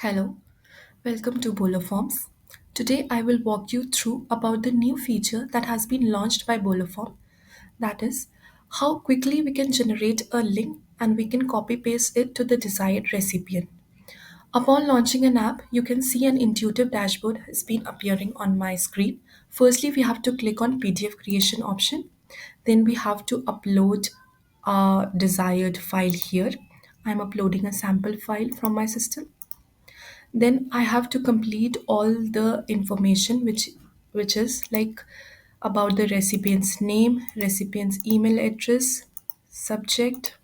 Hello, welcome to BoloForms. Today I will walk you through about the new feature that has been launched by BoloForm. That is how quickly we can generate a link and we can copy paste it to the desired recipient. Upon launching an app, you can see an intuitive dashboard has been appearing on my screen. Firstly, we have to click on PDF creation option. Then we have to upload a desired file here. I'm uploading a sample file from my system. Then I have to complete all the information which is like about the recipient's name, recipient's email address, subject.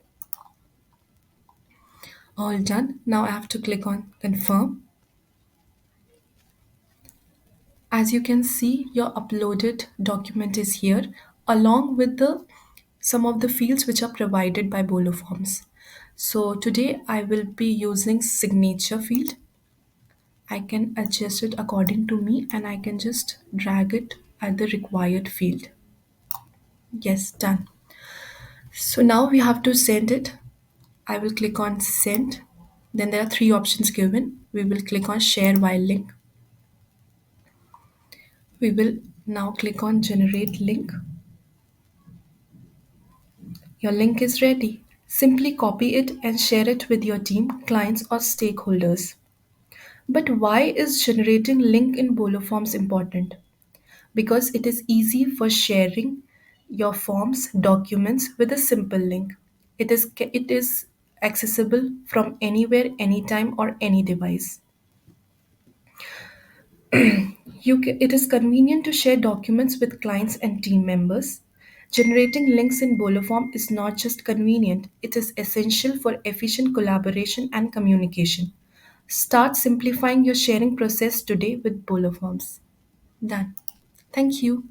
All done. Now I have to click on confirm. As you can see, your uploaded document is here along with the some of the fields which are provided by BoloForms. So today I will be using signature field. I can adjust it according to me and I can just drag it at the required field. Yes, done. So now we have to send it. I will click on send. Then there are three options given. We will click on share while link. We will now click on generate link. Your link is ready. Simply copy it and share it with your team, clients, or stakeholders. But why is generating link in BoloForms important? Because it is easy for sharing your forms documents with a simple link. It is accessible from anywhere, anytime, or any device. It is convenient to share documents with clients and team members. Generating links in Boloform is not just convenient, it is essential for efficient collaboration and communication. Start simplifying your sharing process today with Boloforms. Done. Thank you.